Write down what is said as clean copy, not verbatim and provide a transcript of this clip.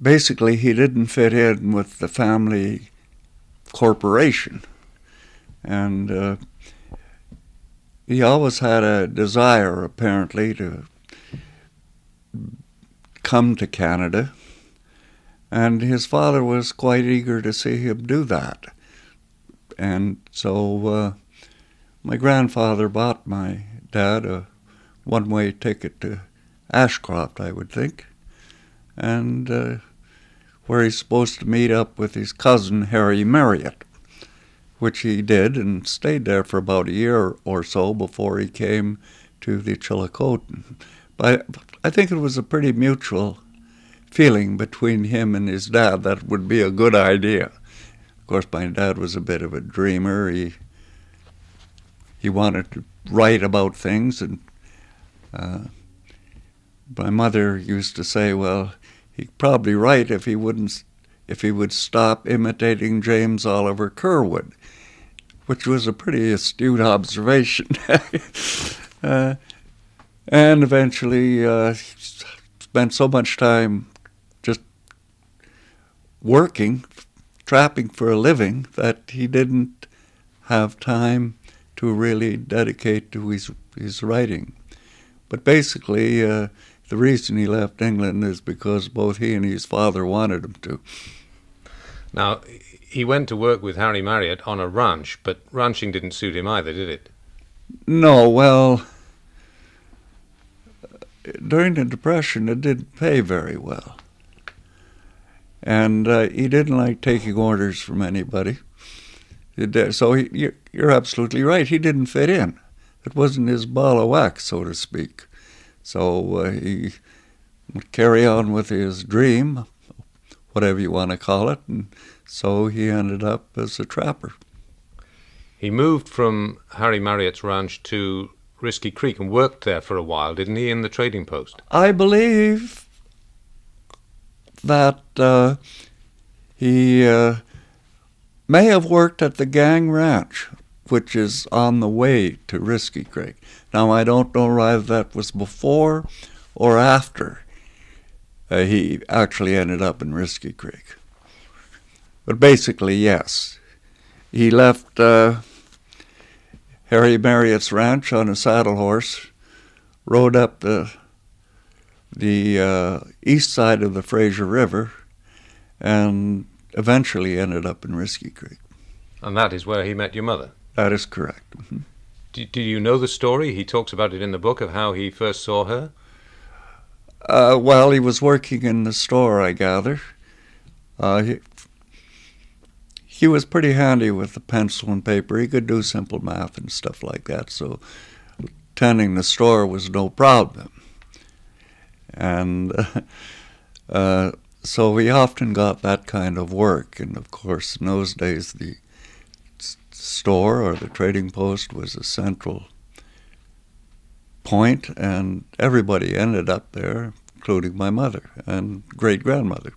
basically he didn't fit in with the family corporation. And he always had a desire, apparently, to come to Canada. And his father was quite eager to see him do that. And so my grandfather bought my dad a one-way ticket to Ashcroft, I would think, and where he's supposed to meet up with his cousin Harry Marriott, which he did and stayed there for about a year or so before he came to the Chillicothe. But I think it was a pretty mutual feeling between him and his dad that would be a good idea. Of course, my dad was a bit of a dreamer. He wanted to write about things, and my mother used to say, well, he'd probably write if he would stop imitating James Oliver Curwood, which was a pretty astute observation. And eventually spent so much time just working, trapping for a living, that he didn't have time to really dedicate to his writing. But basically, the reason he left England is because both he and his father wanted him to. Now, he went to work with Harry Marriott on a ranch, but ranching didn't suit him either, did it? No, well, during the Depression, it didn't pay very well. And he didn't like taking orders from anybody. So you're absolutely right. He didn't fit in. It wasn't his ball of wax, so to speak. So he would carry on with his dream, whatever you want to call it, and so he ended up as a trapper. He moved from Harry Marriott's ranch to Risky Creek and worked there for a while, didn't he, in the trading post? I believe that he may have worked at the Gang Ranch, which is on the way to Risky Creek. Now, I don't know whether that was before or after he actually ended up in Risky Creek. But basically, yes. He left Harry Marriott's ranch on a saddle horse, rode up the east side of the Fraser River, and eventually ended up in Risky Creek. And that is where he met your mother? That is correct. Mm-hmm. Do you know the story? He talks about it in the book of how he first saw her. Well, he was working in the store, I gather. He was pretty handy with the pencil and paper. He could do simple math and stuff like that, so tending the store was no problem. And so we often got that kind of work. And, of course, in those days, the store or the trading post was a central point, and everybody ended up there, including my mother and great-grandmother.